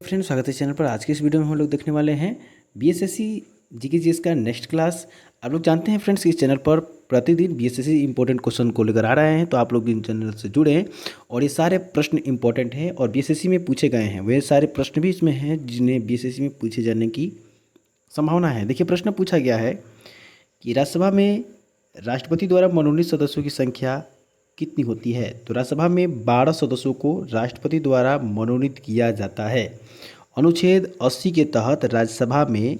Friends, स्वागत है channel पर। आज के इस वीडियो में हम लोग देखने वाले हैं बीएसएससी जीके जीएस का नेक्स्ट क्लास। आप लोग जानते हैं फ्रेंड्स कि इस चैनल पर प्रतिदिन बीएसएससी इंपॉर्टेंट क्वेश्चन को लेकर आ रहे हैं, तो आप लोग इन चैनल से जुड़े हैं और ये सारे प्रश्न इंपॉर्टेंट हैं और बीएसएससी में पूछे गए हैं। वे सारे प्रश्न भी इसमें हैं जिन्हें बीएसएससी में पूछे जाने की संभावना है। देखिए, प्रश्न पूछा गया है कि राज्यसभा में राष्ट्रपति द्वारा मनोनीत सदस्यों की संख्या कितनी होती है। तो राज्यसभा में 12 सदस्यों को राष्ट्रपति द्वारा मनोनीत किया जाता है। अनुच्छेद 80 के तहत राज्यसभा में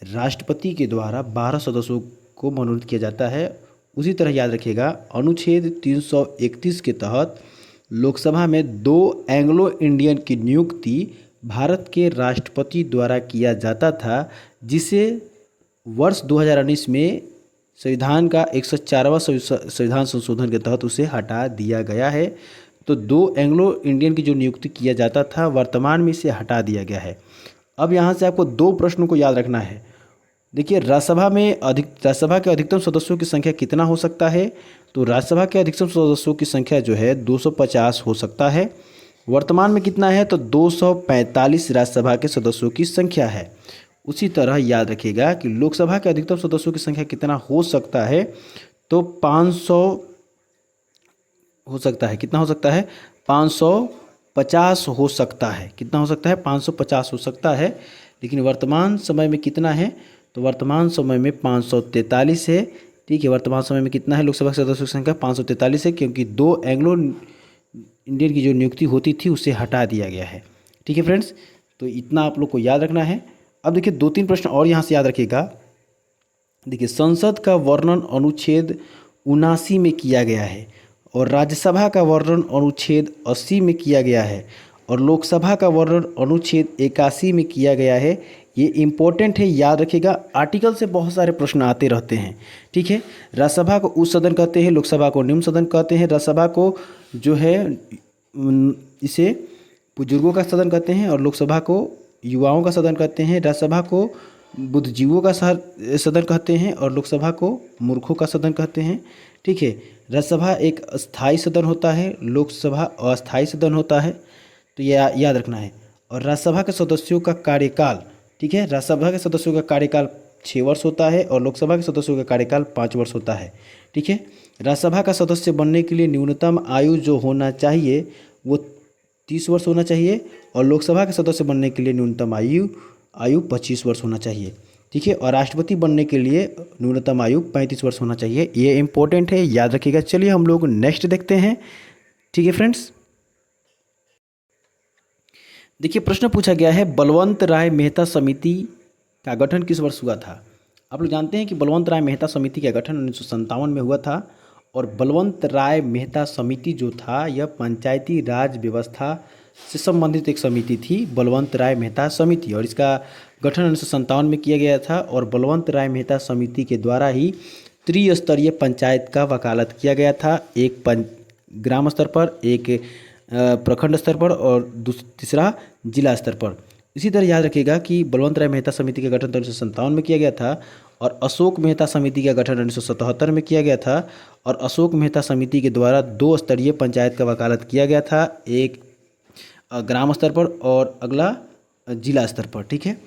राष्ट्रपति के द्वारा 12 सदस्यों को मनोनीत किया जाता है। उसी तरह याद रखिएगा, अनुच्छेद 331 के तहत लोकसभा में 2 एंग्लो इंडियन की नियुक्ति भारत के राष्ट्रपति द्वारा किया जाता था, जिसे वर्ष 2019 में संविधान का 104वां संविधान संशोधन के तहत उसे हटा दिया गया है। तो 2 एंग्लो इंडियन की जो नियुक्ति किया जाता था, वर्तमान में इसे हटा दिया गया है। अब यहाँ से आपको 2 प्रश्नों को याद रखना है। देखिए, राज्यसभा के अधिकतम सदस्यों की संख्या कितना हो सकता है। तो राज्यसभा के अधिकतम सदस्यों की संख्या जो है 250 हो सकता है। वर्तमान में कितना है, तो 245 राज्यसभा के सदस्यों की संख्या है। उसी तरह याद रखिएगा कि लोकसभा के अधिकतम सदस्यों की संख्या कितना हो सकता है, तो 500 हो सकता है। कितना हो सकता है, 550 हो सकता है। कितना हो सकता है, 550 हो सकता है। लेकिन वर्तमान समय में कितना है, तो वर्तमान समय में 543 है। ठीक है, वर्तमान समय में कितना है, लोकसभा के सदस्यों की संख्या 543 है, क्योंकि 2 एंग्लो इंडियन की जो नियुक्ति होती थी उसे हटा दिया गया है। ठीक है फ्रेंड्स, तो इतना आप लोग को याद रखना है। अब देखिए, 2-3 प्रश्न और यहाँ से याद रखिएगा। देखिए, संसद का वर्णन अनुच्छेद 79 में किया गया है और राज्यसभा का वर्णन अनुच्छेद 80 में किया गया है और लोकसभा का वर्णन अनुच्छेद 81 में किया गया है। ये इम्पोर्टेंट है, याद रखिएगा। आर्टिकल से बहुत सारे प्रश्न आते रहते हैं। ठीक है, राज्यसभा को उच्च सदन कहते हैं, लोकसभा को निम्न सदन कहते हैं, राज्यसभा को जो है इसे बुजुर्गों का सदन कहते हैं और लोकसभा को युवाओं का सदन कहते हैं, राज्यसभा को बुद्धिजीवियों का सदन कहते हैं और लोकसभा को मूर्खों का सदन कहते हैं। ठीक है, राज्यसभा एक स्थायी सदन होता है, लोकसभा अस्थायी सदन होता है। तो ये याद रखना है। और राज्यसभा के सदस्यों का कार्यकाल, ठीक है, राज्यसभा के सदस्यों का कार्यकाल 6 वर्ष होता है और लोकसभा के सदस्यों का कार्यकाल 5 वर्ष होता है। ठीक है, राज्यसभा का सदस्य बनने के लिए न्यूनतम आयु जो होना चाहिए वो 30 वर्ष होना चाहिए और लोकसभा के सदस्य बनने के लिए न्यूनतम आयु 25 वर्ष होना चाहिए। ठीक है, और राष्ट्रपति बनने के लिए न्यूनतम आयु 35 वर्ष होना चाहिए। ये इंपॉर्टेंट है, याद रखिएगा। चलिए हम लोग नेक्स्ट देखते हैं। ठीक है फ्रेंड्स, देखिए, प्रश्न पूछा गया है, बलवंत राय मेहता समिति का गठन किस वर्ष हुआ था। आप लोग जानते हैं कि बलवंत राय मेहता समिति का गठन 1957 में हुआ था और बलवंत राय मेहता समिति जो था यह पंचायती राज व्यवस्था से संबंधित एक समिति थी, बलवंत राय मेहता समिति, और इसका गठन 1957 में किया गया था। और बलवंत राय मेहता समिति के द्वारा ही त्रिस्तरीय पंचायत का वकालत किया गया था, एक ग्राम स्तर पर, एक प्रखंड स्तर पर और तीसरा जिला स्तर पर। इसी तरह याद रखिएगा कि बलवंत राय मेहता समिति का गठन 1957 में किया गया था और अशोक मेहता समिति का गठन 1977 में किया गया था और अशोक मेहता समिति के द्वारा 2 स्तरीय पंचायत का वकालत किया गया था, एक ग्राम स्तर पर और अगला जिला स्तर पर। ठीक है,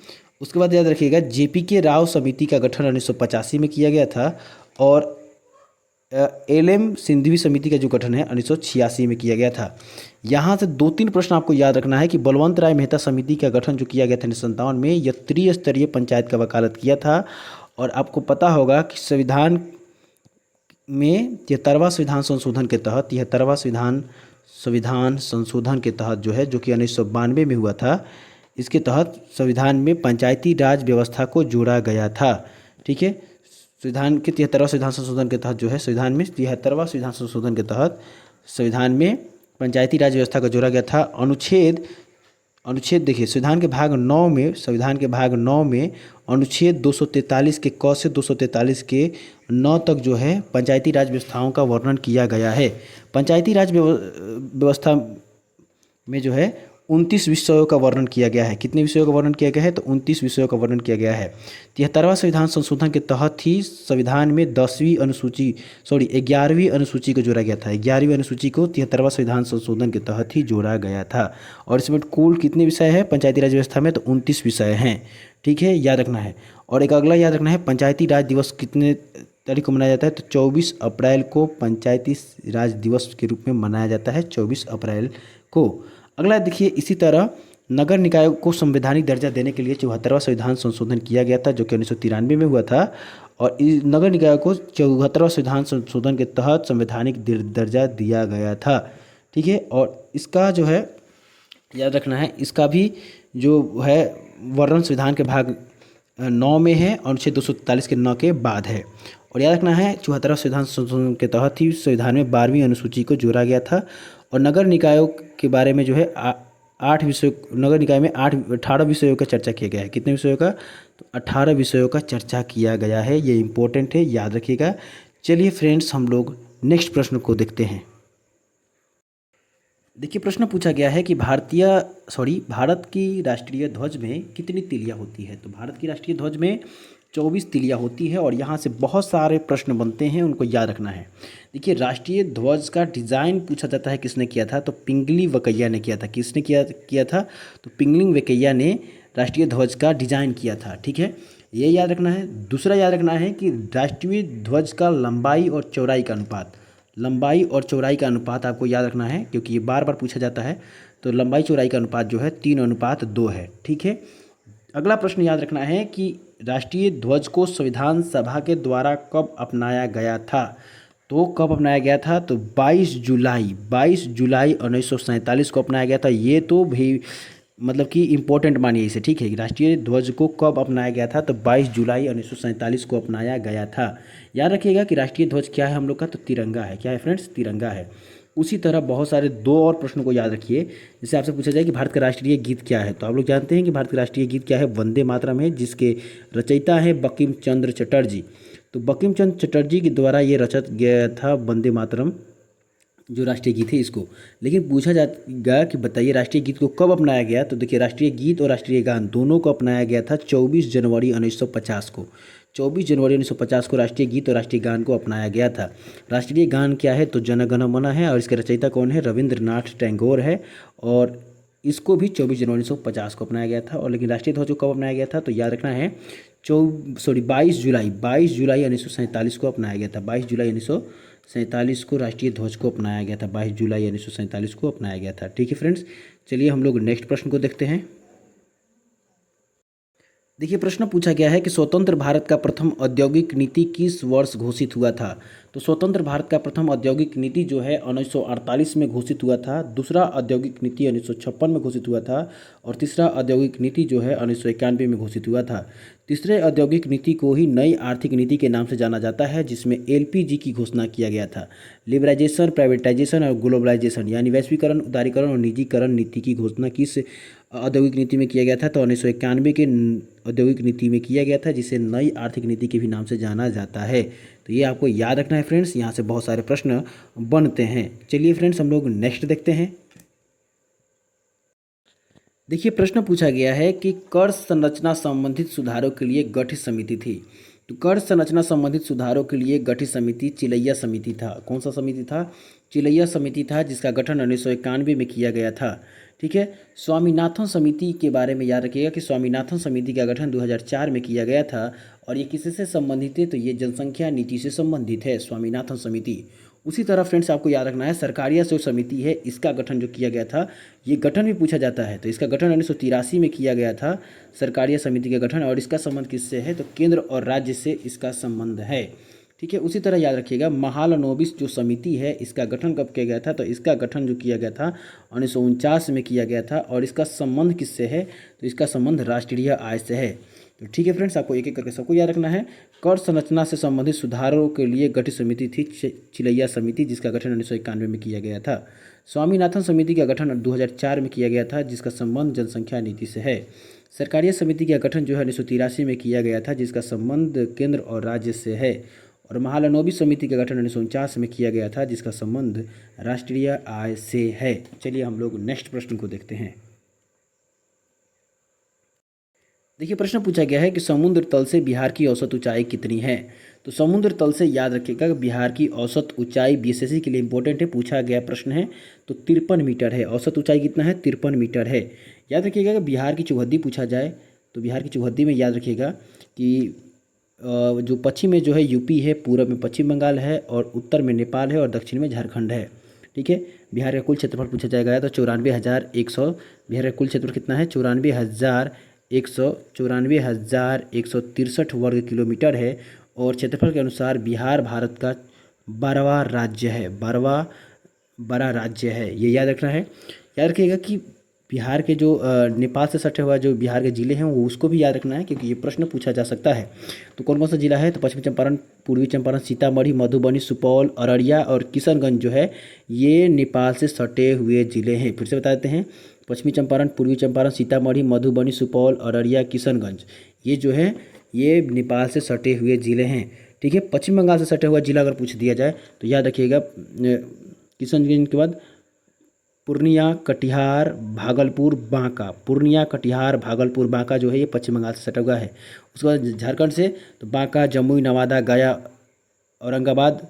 उसके बाद याद रखिएगा, जेपीके राव समिति का गठन 1985 में किया गया था और एलएम सिंधवी समिति का जो गठन है 1986 में किया गया था। यहाँ से 2-3 प्रश्न आपको याद रखना है कि बलवंत राय मेहता समिति का गठन जो किया गया था 1957 में, यह त्रिस्तरीय पंचायत का वकालत किया था। और आपको पता होगा कि संविधान में 73वां संविधान संशोधन के तहत, 73वां संविधान संशोधन के तहत जो है, जो कि 1992 में हुआ था, इसके तहत संविधान में पंचायती राज व्यवस्था को जोड़ा गया था। ठीक है, संविधान के 73वां संविधान संशोधन के तहत जो है, संविधान में 73वां संविधान संशोधन के तहत संविधान में पंचायती राज व्यवस्था को जोड़ा गया था। अनुच्छेद देखिए, संविधान के भाग 9 में अनुच्छेद 243 के क से 243 के 9 तक जो है पंचायती राज व्यवस्थाओं का वर्णन किया गया है। पंचायती राज व्यवस्था में जो है 29 विषयों का वर्णन किया गया है। कितने विषयों का वर्णन किया गया है? तो 29 विषयों का वर्णन किया गया है। 73वां संविधान संशोधन के तहत ही संविधान में 11वीं अनुसूची को जोड़ा गया था। 11वीं अनुसूची को 73वां संविधान संशोधन के तहत ही जोड़ा गया था। और इसमें कुल कितने विषय है पंचायती राज व्यवस्था में? तो 29 विषय हैं। ठीक है, याद रखना है। और एक अगला याद रखना है, पंचायती राज दिवस कितने तारीख को मनाया जाता है? तो 24 अप्रैल को पंचायती राज दिवस के रूप में मनाया जाता है, 24 अप्रैल को। अगला देखिए, इसी तरह नगर निकायों को संवैधानिक दर्जा देने के लिए 74वां संविधान संशोधन किया गया था, जो कि 1993 में हुआ था। और इस नगर निकायों को 74वां संविधान संशोधन के तहत संवैधानिक दर्जा दिया गया था। ठीक है, और इसका जो है याद रखना है, इसका भी जो है वर्णन संविधान के भाग 9 में है और अनुच्छेद 243 के 9 के बाद है। और याद रखना है, 74वां संविधान संशोधन के तहत ही संविधान में 12वीं अनुसूची को जोड़ा गया था। और नगर निकायों के बारे में जो है 8 विषयों, नगर निकाय में 18 विषयों का चर्चा किया गया है। कितने विषयों का? तो 18 विषयों का चर्चा किया गया है। ये इंपॉर्टेंट है, याद रखिएगा। चलिए फ्रेंड्स, हम लोग नेक्स्ट प्रश्न को देखते हैं। देखिए, प्रश्न पूछा गया है कि भारत की राष्ट्रीय ध्वज में कितनी तिलियाँ होती है? तो भारत की राष्ट्रीय ध्वज में 24 तिलियाँ होती है। और यहाँ से बहुत सारे प्रश्न बनते हैं, उनको याद रखना है। देखिए, राष्ट्रीय ध्वज का डिज़ाइन पूछा जाता है किसने किया था? तो पिंगली वकैया ने किया था। किसने किया था? तो पिंगली वकैया ने राष्ट्रीय ध्वज का डिज़ाइन किया था। ठीक है, ये याद रखना है। दूसरा याद रखना है कि राष्ट्रीय ध्वज का लंबाई और चौड़ाई का अनुपात, लंबाई और चौड़ाई का अनुपात आपको याद रखना है, क्योंकि ये बार बार पूछा जाता है। तो लंबाई चौड़ाई का अनुपात जो है 3:2 है। ठीक है, अगला प्रश्न याद रखना है कि राष्ट्रीय ध्वज को संविधान सभा के द्वारा कब अपनाया गया था? तो कब अपनाया गया था? तो 22 जुलाई 1947 को अपनाया गया था। ये तो भी मतलब कि इम्पोर्टेंट मानिए इसे। ठीक है, राष्ट्रीय ध्वज को कब अपनाया गया था? तो 22 जुलाई 1947 को अपनाया गया था। याद रखिएगा कि राष्ट्रीय ध्वज क्या है हम लोग का? तो तिरंगा है। क्या है फ्रेंड्स? तिरंगा है। उसी तरह बहुत सारे 2 और प्रश्नों को याद रखिए। जैसे आपसे पूछा जाए कि भारत का राष्ट्रीय गीत क्या है? तो आप लोग जानते हैं कि भारत का राष्ट्रीय गीत क्या है? वंदे मातरम है, जिसके रचयिता है बंकिम चंद्र चटर्जी। तो बंकिम चंद्र चटर्जी के द्वारा ये रचा गया था वंदे मातरम, जो राष्ट्रीय गीत है इसको। लेकिन पूछा जाएगा कि बताइए राष्ट्रीय गीत को कब अपनाया गया? तो देखिए, राष्ट्रीय गीत और राष्ट्रीय गान दोनों को अपनाया गया था 24 जनवरी 1950 को। 24 जनवरी 1950 को राष्ट्रीय गीत और राष्ट्रीय गान को अपनाया गया था। राष्ट्रीय गान क्या है? तो जन गण मन है। और इसके रचयिता कौन है? रविंद्रनाथ टैगोर है। और इसको भी 24 जनवरी 1950 को अपनाया गया था। और लेकिन राष्ट्रीय ध्वज को कब अपनाया गया था? तो याद रखना है 22 जुलाई 1947 को अपनाया गया था। 22 जुलाई 1947 को राष्ट्रीय ध्वज को अपनाया गया था। 22 जुलाई 1947 को अपनाया गया था। ठीक है फ्रेंड्स, चलिए हम लोग नेक्स्ट प्रश्न को देखते हैं। देखिए, प्रश्न पूछा गया है कि स्वतंत्र भारत का प्रथम औद्योगिक नीति किस वर्ष घोषित हुआ था? तो स्वतंत्र भारत का प्रथम औद्योगिक नीति जो है 1948 में घोषित हुआ था। दूसरा औद्योगिक नीति 1956 में घोषित हुआ था। और तीसरा औद्योगिक नीति जो है 1991 में घोषित हुआ था। तीसरे औद्योगिक नीति को ही नई आर्थिक नीति के नाम से जाना जाता है, जिसमें एलपीजी की घोषणा किया गया था। लिबराइजेशन, प्राइवेटाइजेशन और ग्लोबलाइजेशन, यानी वैश्वीकरण, उदारीकरण और निजीकरण नीति की घोषणा किस औद्योगिक नीति में किया गया था? तो 1991 के औद्योगिक नीति में किया गया था, जिसे नई आर्थिक नीति के भी नाम से जाना जाता है। तो ये आपको याद रखना है फ्रेंड्स, यहाँ से बहुत सारे प्रश्न बनते हैं। चलिए फ्रेंड्स, हम लोग नेक्स्ट देखते हैं। देखिए, प्रश्न पूछा गया है कि कर संरचना संबंधित सुधारों के लिए गठित समिति थी। तो कर संरचना संबंधित सुधारों के लिए गठित समिति चिलैया समिति था। कौन सा समिति था? चिलैया समिति था, जिसका गठन 1991 में किया गया था। ठीक है, स्वामीनाथन समिति के बारे में याद रखिएगा कि स्वामीनाथन समिति का गठन 2004 में किया गया था। और ये किससे संबंधित है? तो ये जनसंख्या नीति से संबंधित है, स्वामीनाथन समिति। उसी तरह फ्रेंड्स, आपको याद रखना है सरकारिया जो समिति है, इसका गठन जो किया गया था, ये गठन भी पूछा जाता है। तो इसका गठन 1983 में किया गया था, सरकारिया समिति का गठन। और इसका संबंध किससे है? तो केंद्र और राज्य से इसका संबंध है। ठीक है, उसी तरह याद रखिएगा महालनोबिस जो समिति है, इसका गठन कब किया गया था? तो इसका गठन जो किया गया था 1949 में किया गया था। और इसका संबंध किससे है? तो इसका संबंध राष्ट्रीय आय से है। तो ठीक है फ्रेंड्स, आपको एक एक करके सबको याद रखना है। कर संरचना से संबंधित सुधारों के लिए गठित समिति थी चिलैया समिति, जिसका गठन 1991 में किया गया था। स्वामीनाथन समिति का गठन 2004 में किया गया था, जिसका संबंध जनसंख्या नीति से है। सरकारिया समिति का गठन जो है 1983 में किया गया था, जिसका संबंध केंद्र और राज्य से है। और महालनोबिस समिति का गठन 1949 में किया गया था, जिसका संबंध राष्ट्रीय आय से है। चलिए हम लोग नेक्स्ट प्रश्न को देखते हैं। देखिए प्रश्न पूछा गया है कि समुद्र तल से बिहार की औसत ऊंचाई कितनी है। तो समुद्र तल से याद रखिएगा कि बिहार की औसत ऊंचाई बीएसएससी के लिए इंपॉर्टेंट है, पूछा गया प्रश्न है। तो 53 मीटर है। औसत ऊंचाई कितना है? 53 मीटर है। याद रखिएगा कि बिहार की चौहद्दी पूछा जाए तो बिहार की चौहद्दी में याद रखिएगा कि जो पश्चिम में जो है यूपी है, पूरब में पश्चिम बंगाल है, और उत्तर में नेपाल है, और दक्षिण में झारखंड है। ठीक है। बिहार का कुल क्षेत्रफल पूछा जाएगा तो 94,100। बिहार का कुल क्षेत्रफल कितना है? 94,163 वर्ग किलोमीटर है। और क्षेत्रफल के अनुसार बिहार भारत का 12वां राज्य है। 12वां बड़ा राज्य है, ये याद रखना है। याद रखिएगा कि बिहार के जो नेपाल से सटे हुआ जो बिहार के ज़िले हैं वो उसको भी याद रखना है, क्योंकि ये प्रश्न पूछा जा सकता है। तो कौन कौन सा जिला है? तो पश्चिमी चंपारण, पूर्वी चंपारण, सीतामढ़ी, मधुबनी, सुपौल, अररिया और किशनगंज जो है ये नेपाल से सटे हुए ज़िले हैं। फिर से बता देते हैं, पश्चिमी चंपारण, पूर्वी चंपारण, सीतामढ़ी, मधुबनी, सुपौल, अररिया, किशनगंज, ये जो है ये नेपाल से सटे हुए ज़िले हैं। ठीक है। पश्चिम बंगाल से सटा हुआ जिला अगर पूछ दिया जाए तो याद रखिएगा किशनगंज के बाद पूर्णिया, कटिहार, भागलपुर, बांका। पूर्णिया, कटिहार, भागलपुर, बांका जो है ये पश्चिम बंगाल से सटा हुआ है। उसके बाद झारखंड से तो बांका, जमुई, नवादा, गया, औरंगाबाद।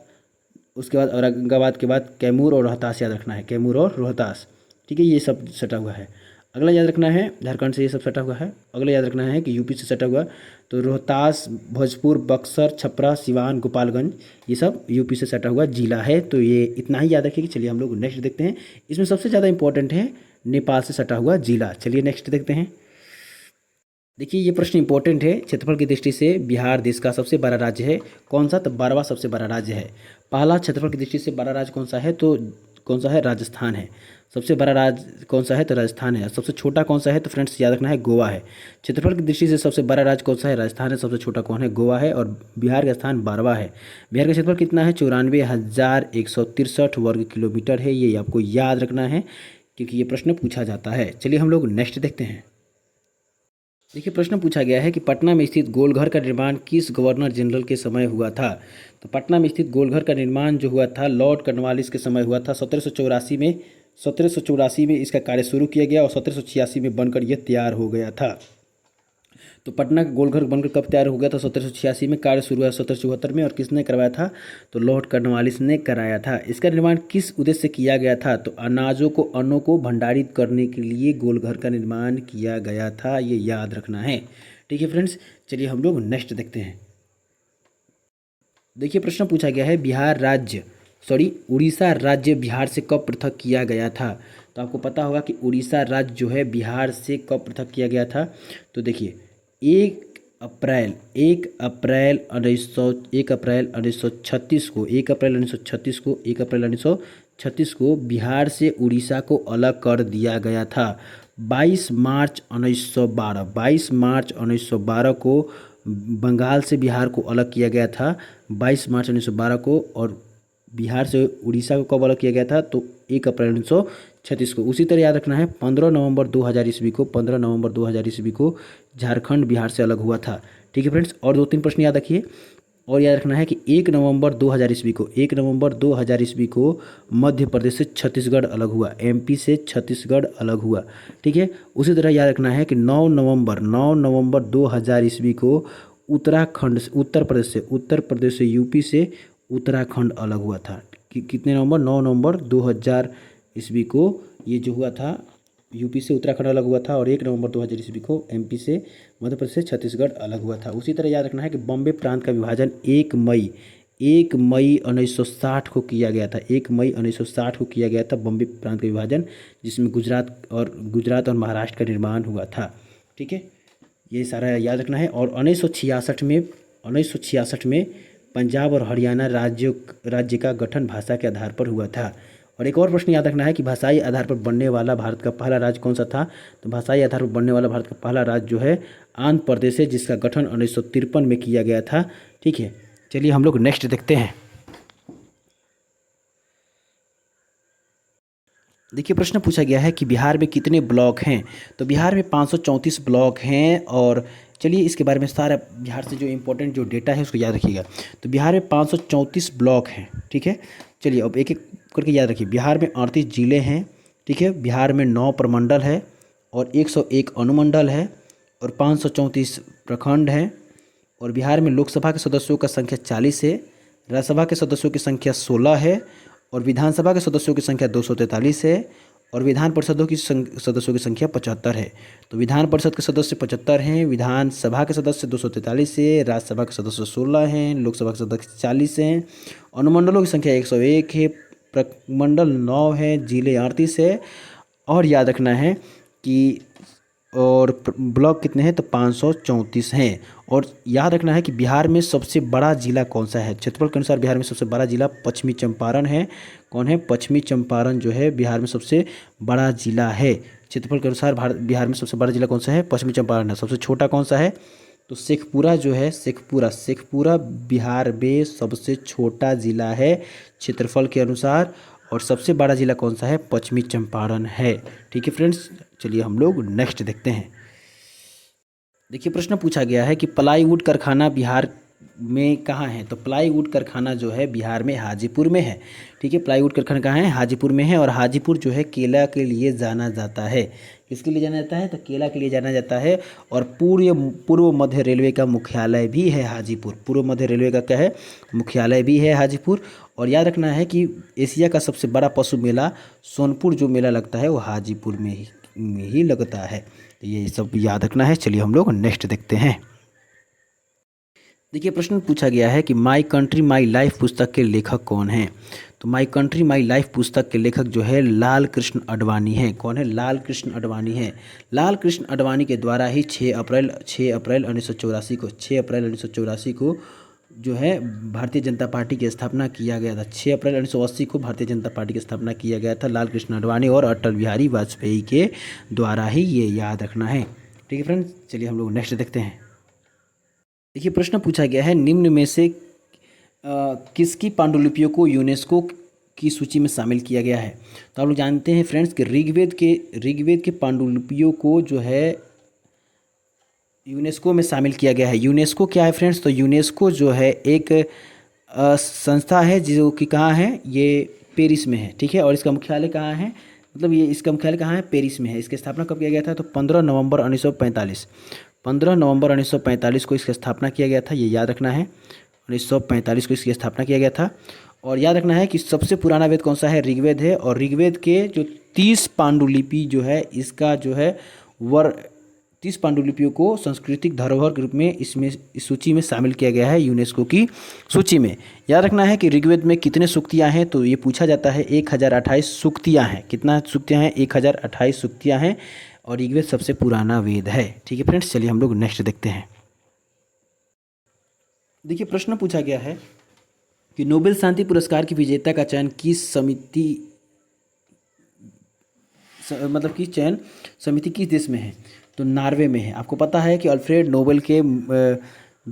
उसके बाद औरंगाबाद के बाद कैमूर और रोहतास याद रखना है। कैमूर और रोहतास। ठीक है, ये सब सटा हुआ है। अगला याद रखना है, झारखंड से ये सब सटा हुआ है। अगला याद रखना है कि यूपी से सटा हुआ तो रोहतास, भोजपुर, बक्सर, छपरा, सिवान, गोपालगंज, ये सब यूपी से सटा हुआ जिला है। तो ये इतना ही याद रखिए। चलिए हम लोग नेक्स्ट देखते हैं। इसमें सबसे ज़्यादा इंपॉर्टेंट है नेपाल से सटा हुआ जिला। चलिए नेक्स्ट देखते हैं। देखिए ये प्रश्न इंपॉर्टेंट है। क्षेत्रफल की दृष्टि से बिहार देश का सबसे बड़ा राज्य है। कौन सा? तो 12वां सबसे बड़ा राज्य है। पहला क्षेत्रफल की दृष्टि से बड़ा राज्य कौन सा है? तो कौन सा है? राजस्थान है। सबसे बड़ा राज्य कौन सा है? तो राजस्थान है। सबसे छोटा कौन सा है? तो फ्रेंड्स याद रखना है गोवा है। क्षेत्रफल की दृष्टि से सबसे बड़ा राज्य कौन सा है? राजस्थान है। सबसे छोटा कौन है? गोवा है। और बिहार का स्थान 12वां है। बिहार का क्षेत्रफल कितना है? 94,163 वर्ग किलोमीटर है। ये आपको याद रखना है क्योंकि ये प्रश्न पूछा जाता है। चलिए हम लोग नेक्स्ट देखते हैं। देखिए प्रश्न पूछा गया है कि पटना में स्थित गोलघर का निर्माण किस गवर्नर जनरल के समय हुआ था। तो पटना में स्थित गोलघर का निर्माण जो हुआ था लॉर्ड कॉर्नवालिस के समय हुआ था। 1784 में इसका कार्य शुरू किया गया और 1786 में बनकर यह तैयार हो गया था। तो पटना का गोलघर बनकर कब तैयार हो गया था? 1786 में। कार्य शुरू हुआ 1774 में। और किसने करवाया था? तो लॉर्ड कॉर्नवालिस ने कराया था। इसका निर्माण किस उद्देश्य से किया गया था? तो अन्नों को भंडारित करने के लिए गोलघर का निर्माण किया गया था। ये याद रखना है। ठीक है फ्रेंड्स, चलिए हम लोग नेक्स्ट देखते हैं। देखिए प्रश्न पूछा गया है उड़ीसा राज्य बिहार से कब पृथक किया गया था। तो आपको पता होगा कि उड़ीसा राज्य जो है बिहार से कब पृथक किया गया था। तो देखिए 1 अप्रैल 1936 को बिहार से उड़ीसा को अलग कर दिया गया था। 22 मार्च 1912 को बंगाल से बिहार को अलग किया गया था। 22 मार्च 1912 को। और बिहार से उड़ीसा को कब अलग किया गया था? तो 1 अप्रैल 1936 को। उसी तरह याद रखना है 15 नवंबर 2000 ईस्वी को झारखंड बिहार से अलग हुआ था। ठीक है फ्रेंड्स, और 2-3 प्रश्न याद रखिए। और याद रखना है कि 1 नवंबर 2000 ईस्वी को मध्य प्रदेश से छत्तीसगढ़ अलग हुआ। एमपी से छत्तीसगढ़ अलग हुआ। ठीक है। उसी तरह याद रखना है कि 9 नवंबर 2000 ईस्वी को उत्तर प्रदेश से यूपी से उत्तराखंड अलग हुआ था। कितने नवंबर? 9 नवंबर 2000 ईस्वी को ये जो हुआ था यूपी से उत्तराखंड अलग हुआ था। और 1 नवंबर 2000 ईस्वी को एमपी से मध्य प्रदेश से छत्तीसगढ़ अलग हुआ था। उसी तरह याद रखना है कि बॉम्बे प्रांत का विभाजन 1 मई 1960 को किया गया था। 1 मई 1960 को किया गया था बॉम्बे प्रांत का विभाजन, जिसमें गुजरात और महाराष्ट्र का निर्माण हुआ था। ठीक है, ये सारा याद रखना है। और 1966 में पंजाब और हरियाणा राज्य का गठन भाषा के आधार पर हुआ था। और एक और प्रश्न याद रखना है कि भाषाई आधार पर बनने वाला भारत का पहला राज्य कौन सा था। तो भाषाई आधार पर बनने वाला भारत का पहला राज्य जो है आंध्र प्रदेश है, जिसका गठन 1953 में किया गया था। ठीक है, चलिए हम लोग नेक्स्ट देखते हैं। देखिए प्रश्न पूछा गया है कि बिहार में कितने ब्लॉक हैं। तो बिहार में 534 ब्लॉक हैं। और चलिए इसके बारे में सारा बिहार से जो इम्पोर्टेंट जो डेटा है उसको याद रखिएगा। तो बिहार में 534 ब्लॉक हैं। ठीक है, चलिए अब एक एक करके याद रखिए। बिहार में 38 जिले हैं। ठीक है, बिहार में 9 प्रमंडल है और 101 अनुमंडल है और 534 प्रखंड हैं। और बिहार में लोकसभा के सदस्यों का संख्या 40 है, राज्यसभा के सदस्यों की संख्या 16 है, और विधानसभा के सदस्यों की संख्या 243 है, और विधान परिषदों की सदस्यों की संख्या 75 है। तो विधान परिषद के सदस्य 75 हैं, विधानसभा के सदस्य 243 है, राज्यसभा के सदस्य 16 हैं, लोकसभा के सदस्य 40 हैं, अनुमंडलों की संख्या 101 है, प्रमंडल 9 है, जिले 38 है, और याद रखना है कि और ब्लॉक कितने हैं तो 534 हैं। और याद रखना है कि बिहार में सबसे बड़ा जिला कौन सा है। क्षेत्रफल के अनुसार बिहार में सबसे बड़ा जिला पश्चिमी चंपारण है। कौन है? पश्चिमी चंपारण जो है बिहार में सबसे बड़ा जिला है। क्षेत्रफल के अनुसार बिहार में सबसे बड़ा जिला कौन सा है? पश्चिमी चंपारण है। सबसे छोटा कौन सा है? तो शेखपुरा जो है, शेखपुरा बिहार में सबसे छोटा जिला है क्षेत्रफल के अनुसार। और सबसे बड़ा जिला कौन सा है? पश्चिमी चंपारण है। ठीक है फ्रेंड्स, चलिए हम लोग नेक्स्ट देखते हैं। देखिए प्रश्न पूछा गया है कि प्लाईवुड कारखाना बिहार में कहाँ है। तो प्लाईवुड कारखाना जो है बिहार में हाजीपुर में है। ठीक है, प्लाईवुड कारखाना कहाँ है? हाजीपुर में है। और हाजीपुर जो है केला के लिए जाना जाता है। किसके लिए जाना जाता है? तो केला के लिए जाना जाता है। और पूर्व मध्य रेलवे का मुख्यालय भी है हाजीपुर। पूर्व मध्य रेलवे का क्या है? मुख्यालय भी है हाजीपुर। और याद रखना है कि एशिया का सबसे बड़ा पशु मेला सोनपुर जो मेला लगता है वो हाजीपुर में ही लगता है। तो ये सब याद रखना है। चलिए हम लोग नेक्स्ट देखते हैं। देखिए प्रश्न पूछा गया है कि माई कंट्री माई लाइफ पुस्तक के लेखक कौन हैं। तो माई कंट्री माई लाइफ पुस्तक के लेखक जो है लाल कृष्ण आडवाणी हैं। कौन है? लाल कृष्ण आडवाणी हैं। लाल कृष्ण आडवाणी के द्वारा ही 6 अप्रैल 1984 को जो है भारतीय जनता पार्टी की स्थापना किया गया था। 6 अप्रैल 1980 को भारतीय जनता पार्टी की स्थापना किया गया था लाल कृष्ण आडवाणी और अटल बिहारी वाजपेयी के द्वारा ही। ये याद रखना है। ठीक है फ्रेंड्स, चलिए हम लोग नेक्स्ट देखते हैं। देखिए प्रश्न पूछा गया है निम्न में से किसकी पांडुलिपियों को यूनेस्को की सूची में शामिल किया गया है। तो आप लोग जानते हैं फ्रेंड्स कि ऋग्वेद के पांडुलिपियों को जो है यूनेस्को में शामिल किया गया है। यूनेस्को क्या है फ्रेंड्स? तो यूनेस्को जो है एक संस्था है जो कि कहाँ है? ये पेरिस में है। ठीक है, और इसका मुख्यालय कहाँ है? मतलब ये इसका मुख्यालय कहाँ है? पेरिस में है। इसकी स्थापना कब किया गया था? तो 15 नवंबर 1945 को इसकी स्थापना किया गया था। ये याद रखना है, 1945 को इसकी स्थापना किया गया था। और याद रखना है कि सबसे पुराना वेद कौन सा है? ऋग्वेद है। और ऋग्वेद के जो 30 पांडुलिपि जो है इसका जो है 30 पांडुलिपियों को सांस्कृतिक धरोहर के रूप में इस सूची में शामिल किया गया है यूनेस्को की सूची में। याद रखना है कि ऋग्वेद में कितने सूक्तियाँ हैं? तो ये पूछा जाता है 1028 सूक्तियाँ हैं। कितना सूक्तियाँ हैं? 1028 सूक्तियाँ हैं। और ऋग्वेद सबसे पुराना वेद है। ठीक है फ्रेंड्स, चलिए हम लोग नेक्स्ट देखते हैं। देखिए प्रश्न पूछा गया है कि नोबेल शांति पुरस्कार की विजेता का चयन किस समिति किस देश में है? तो नॉर्वे में है। आपको पता है कि अल्फ्रेड नोबेल के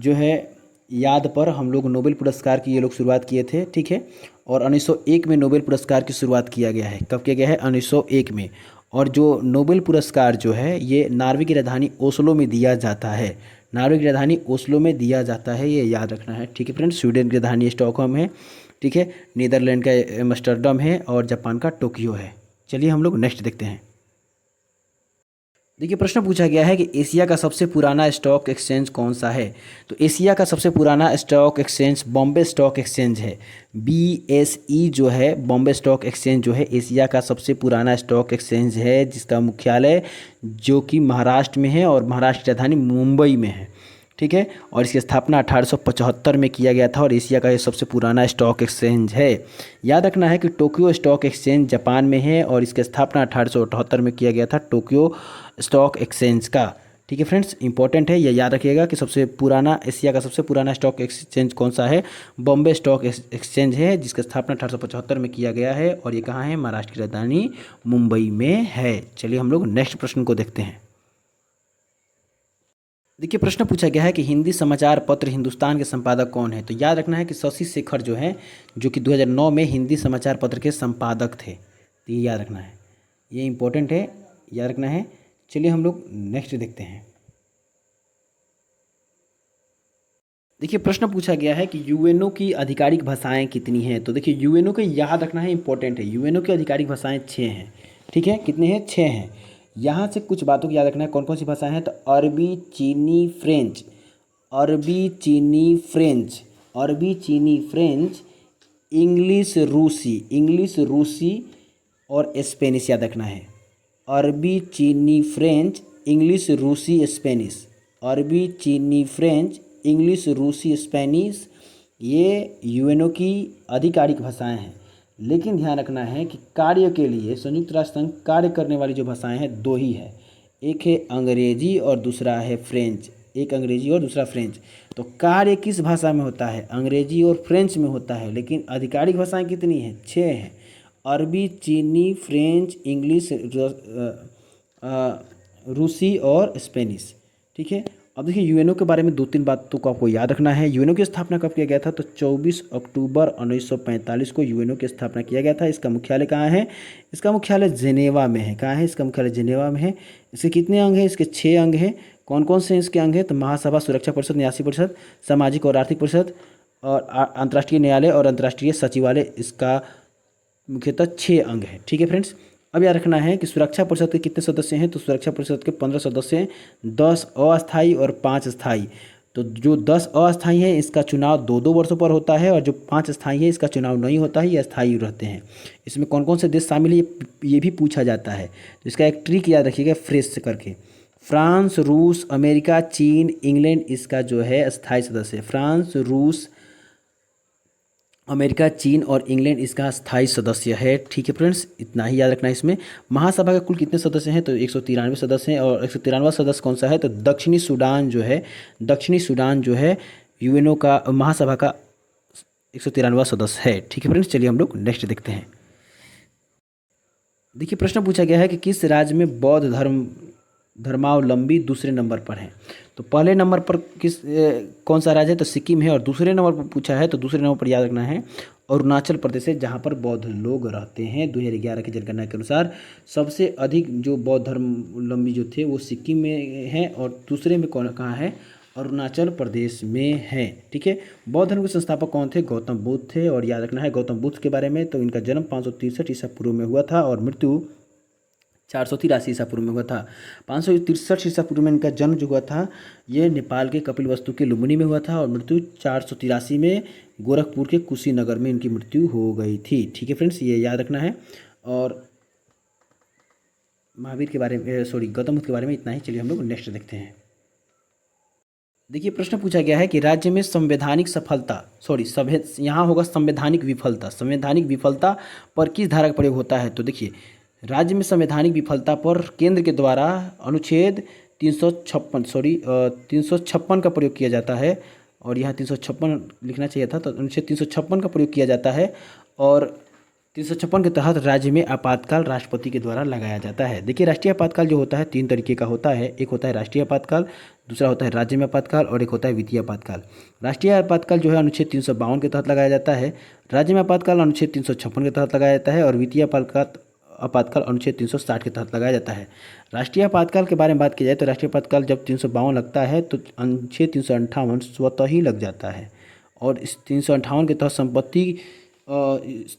जो है याद पर हम लोग नोबेल पुरस्कार की ये लोग शुरुआत किए थे। ठीक है, और 1901 में नोबेल पुरस्कार की शुरुआत किया गया है। कब किया गया है? 1901 में। और जो नोबेल पुरस्कार जो है ये नॉर्वे की राजधानी ओस्लो में दिया जाता है। नॉर्वे की राजधानी ओस्लो में दिया जाता है, ये याद रखना है। ठीक है फ्रेंड्स, स्वीडन की राजधानी स्टॉकहोम है। ठीक है, नीदरलैंड का एम्स्टर्डम है और जापान का टोक्यो है। चलिए हम लोग नेक्स्ट देखते हैं। देखिए प्रश्न पूछा गया है कि एशिया का सबसे पुराना स्टॉक एक्सचेंज कौन सा है। तो एशिया का सबसे पुराना stock exchange Bombay stock exchange है। BSE जो है बॉम्बे स्टॉक एक्सचेंज जो है एशिया का सबसे पुराना स्टॉक एक्सचेंज है, जिसका मुख्यालय जो कि महाराष्ट्र में है और महाराष्ट्र की राजधानी मुंबई में है। ठीक है, और इसकी स्थापना 1875 में किया गया था और एशिया का ये सबसे पुराना स्टॉक एक्सचेंज है। याद रखना है कि टोक्यो स्टॉक एक्सचेंज जापान में है और इसकी स्थापना 1878 में किया गया था टोक्यो स्टॉक एक्सचेंज का। ठीक है फ्रेंड्स, इंपॉर्टेंट है, ये याद रखिएगा कि सबसे पुराना एशिया का सबसे पुराना स्टॉक एक्सचेंज कौन सा है? बॉम्बे स्टॉक एक्सचेंज है, जिसका स्थापना 1875 में किया गया है और ये कहाँ है? महाराष्ट्र की राजधानी मुंबई में है। चलिए हम लोग नेक्स्ट प्रश्न को देखते हैं। देखिए प्रश्न पूछा गया है कि हिंदी समाचार पत्र हिंदुस्तान के संपादक कौन है। तो याद रखना है कि शशि शेखर जो है, जो कि 2009 में हिंदी समाचार पत्र के संपादक थे। तो ये याद रखना है, ये इंपॉर्टेंट है, याद रखना है। चलिए हम लोग नेक्स्ट देखते हैं। देखिए प्रश्न पूछा गया है कि यूएनओ की आधिकारिक भाषाएं कितनी हैं। तो देखिए यूएनओ को याद रखना है, इंपॉर्टेंट है। यूएनओ की आधिकारिक भाषाएं 6 हैं। ठीक है, कितने हैं? 6 हैं। यहाँ से कुछ बातों को याद रखना है। कौन कौन सी भाषाएं हैं, तो अरबी, चीनी, फ्रेंच, अरबी, चीनी, फ्रेंच, अरबी, चीनी, फ्रेंच, इंग्लिश, रूसी और स्पेनिश याद रखना है। अरबी, चीनी, फ्रेंच, इंग्लिश, रूसी, स्पेनिश, अरबी, चीनी, फ्रेंच, इंग्लिश, रूसी, स्पेनिश, ये यूएनओ की आधिकारिक भाषाएं हैं। लेकिन ध्यान रखना है कि कार्य के लिए संयुक्त राष्ट्र संघ कार्य करने वाली जो भाषाएं हैं दो ही है, एक है अंग्रेजी और दूसरा है फ्रेंच, एक अंग्रेजी और दूसरा फ्रेंच। तो कार्य किस भाषा में होता है, अंग्रेजी और फ्रेंच में होता है, लेकिन आधिकारिक भाषाएं कितनी हैं, 6 हैं, अरबी, चीनी, फ्रेंच, इंग्लिश, रूसी और स्पेनिश। ठीक है। अब देखिए यूएनओ के बारे में 2-3 बातों को आपको याद रखना है। यूएनओ की स्थापना कब किया गया था, तो 24 अक्टूबर 1945 को यूएनओ की स्थापना किया गया था। इसका मुख्यालय कहाँ है, इसका मुख्यालय जेनेवा में है। कहाँ है, इसका मुख्यालय जेनेवा में है। इसके कितने अंग हैं, इसके 6 अंग हैं। कौन कौन से इसके अंग हैं, तो महासभा, सुरक्षा परिषद, न्यासी परिषद, सामाजिक और आर्थिक परिषद और अंतर्राष्ट्रीय न्यायालय और अंतर्राष्ट्रीय सचिवालय, इसका मुख्यतः 6 अंग हैं। ठीक है फ्रेंड्स। अब याद रखना है कि सुरक्षा परिषद के कितने सदस्य हैं, तो सुरक्षा परिषद के 15 सदस्य हैं, 10 अस्थायी और 5 स्थायी। तो जो 10 अस्थायी है इसका चुनाव 2-2 वर्षों पर होता है, और जो 5 स्थायी है इसका चुनाव नहीं होता है, ये स्थायी रहते हैं। इसमें कौन कौन से देश शामिल है ये भी पूछा जाता है। तो इसका एक ट्रिक याद रखिएगा फ्रेश करके, फ्रांस, रूस, अमेरिका, चीन, इंग्लैंड इसका जो है स्थायी सदस्य है। फ्रांस, रूस, अमेरिका, चीन और इंग्लैंड इसका स्थायी सदस्य है। ठीक है फ्रेंड्स, इतना ही याद रखना है। इसमें महासभा के कुल कितने सदस्य हैं, तो 193 सदस्य हैं, और 193वां सदस्य कौन सा है, तो दक्षिणी सूडान जो है यूएनओ का महासभा का 193वां सदस्य है। ठीक है फ्रेंड्स, चलिए हम लोग नेक्स्ट देखते हैं। देखिए प्रश्न पूछा गया है कि किस राज्य में बौद्ध धर्मावलंबी दूसरे नंबर पर हैं। तो पहले नंबर पर कौन सा राज्य है, तो सिक्किम है। और दूसरे नंबर पर पूछा है तो दूसरे नंबर पर याद रखना है अरुणाचल प्रदेश है, जहाँ पर बौद्ध लोग रहते हैं। 2011 की जनगणना के अनुसार सबसे अधिक जो बौद्ध धर्मावलंबी जो थे वो सिक्किम में हैं, और दूसरे में कहाँ है, अरुणाचल प्रदेश में है। ठीक है। बौद्ध धर्म के संस्थापक कौन थे, गौतम बुद्ध थे। और याद रखना है गौतम बुद्ध के बारे में, तो इनका जन्म 563 ईसा पूर्व में हुआ था और मृत्यु 483 ईसा पूर्व में हुआ था। 563 ईसा पूर्व में इनका जन्म जो हुआ था ये नेपाल के कपिलवस्तु के लुम्बिनी में हुआ था, और मृत्यु 483 में गोरखपुर के कुशीनगर में इनकी मृत्यु हो गई थी। ठीक है फ्रेंड्स, ये याद रखना है। और महावीर के बारे में गौतम बुद्ध के बारे में इतना ही। चलिए हम लोग नेक्स्ट देखते हैं। देखिए प्रश्न पूछा गया है कि राज्य में संवैधानिक यहाँ होगा संवैधानिक विफलता। संवैधानिक विफलता पर किस धारा का प्रयोग होता है, तो देखिए राज्य में संवैधानिक विफलता पर केंद्र के द्वारा अनुच्छेद 356 का प्रयोग किया जाता है। और यहाँ 356 लिखना चाहिए था, तो अनुच्छेद 356 का प्रयोग किया जाता है। और 356 के तहत राज्य में आपातकाल राष्ट्रपति के द्वारा लगाया जाता है। देखिए राष्ट्रीय आपातकाल जो होता है 3 तरीके का होता है। एक होता है राष्ट्रीय आपातकाल, दूसरा होता है राज्य में आपातकाल, और एक होता है वित्तीय आपातकाल। राष्ट्रीय आपातकाल जो है अनुच्छेद 352 के तहत लगाया जाता है, राज्य में आपातकाल अनुच्छेद 356 के तहत लगाया जाता है, और वित्तीय आपातकाल अनुच्छेद 360 के तहत लगाया जाता है। राष्ट्रीय आपातकाल के बारे में बात की जाए तो राष्ट्रीय आपातकाल जब 352 लगता है तो अनुच्छेद 358 स्वतः ही लग जाता है। और इस 358 के तहत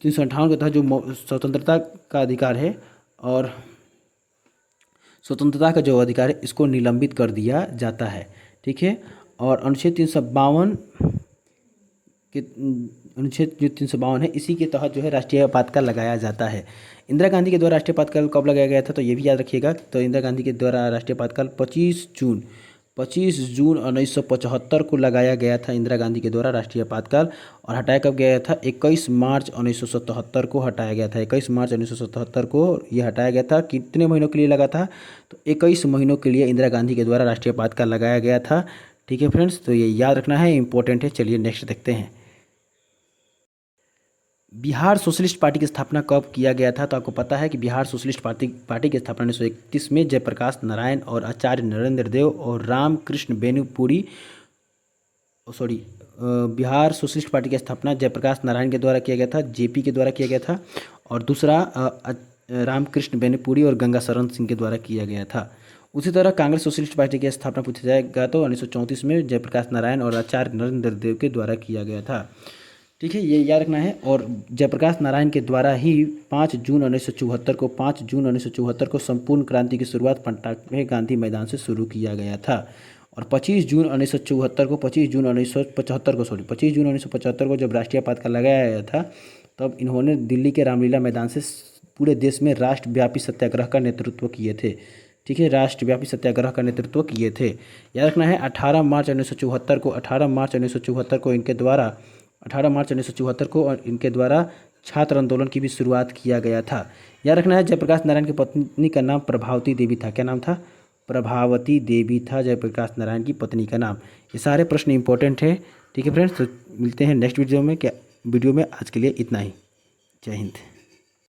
358 के तहत जो स्वतंत्रता का अधिकार है और स्वतंत्रता का जो अधिकार है इसको निलंबित कर दिया जाता है। ठीक है। और अनुच्छेद 352 के अनुच्छेद जो 352 है इसी के तहत जो है राष्ट्रीय आपातकाल लगाया जाता है। इंदिरा गांधी के द्वारा राष्ट्रीय आपातकाल कब लगाया गया था, तो ये भी याद रखिएगा। तो इंदिरा गांधी के द्वारा राष्ट्रीय आपातकाल 25 जून 1975 को लगाया गया था। इंदिरा गांधी के द्वारा राष्ट्रीय आपातकाल। और हटाया कब गया था, 21 मार्च 1977 को हटाया गया था। 21 मार्च 1977 को ये हटाया गया था। कितने महीनों के लिए लगा था, तो 21 महीनों के लिए इंदिरा गांधी के द्वारा राष्ट्रीय आपातकाल लगाया गया था। ठीक है फ्रेंड्स, तो ये याद रखना है, इंपॉर्टेंट है। चलिए नेक्स्ट देखते हैं। बिहार सोशलिस्ट पार्टी की स्थापना कब किया गया था, तो आपको पता है कि बिहार सोशलिस्ट पार्टी की स्थापना 1931 में जयप्रकाश नारायण और आचार्य नरेंद्र देव और रामकृष्ण बेनीपुरी बिहार सोशलिस्ट पार्टी की स्थापना जयप्रकाश नारायण के द्वारा किया गया था, जेपी के द्वारा किया गया था। और दूसरा रामकृष्ण बेनीपुरी और गंगा शरण सिंह के द्वारा किया गया था। उसी तरह कांग्रेस सोशलिस्ट पार्टी की स्थापना पूछा जाएगा तो 1934 में जयप्रकाश नारायण और आचार्य नरेंद्र देव के द्वारा किया गया था। ठीक है, ये याद रखना है। और जयप्रकाश नारायण के द्वारा ही 5 जून 1974 को संपूर्ण क्रांति की शुरुआत पटना में गांधी मैदान से शुरू किया गया था। और 25 जून 1975 को जब राष्ट्रीय पताका लगाया गया था, तब इन्होंने दिल्ली के रामलीला मैदान से पूरे देश में राष्ट्रव्यापी सत्याग्रह का नेतृत्व किए थे। ठीक है, राष्ट्रव्यापी सत्याग्रह का नेतृत्व किए थे। याद रखना है 18 मार्च 1974 को इनके द्वारा छात्र आंदोलन की भी शुरुआत किया गया था। याद रखना है जयप्रकाश नारायण की पत्नी का नाम प्रभावती देवी था। क्या नाम था? प्रभावती देवी था जयप्रकाश नारायण की पत्नी का नाम। ये सारे प्रश्न इंपॉर्टेंट है। ठीक है फ्रेंड्स, तो मिलते हैं नेक्स्ट वीडियो में। आज के लिए इतना ही। जय हिंद।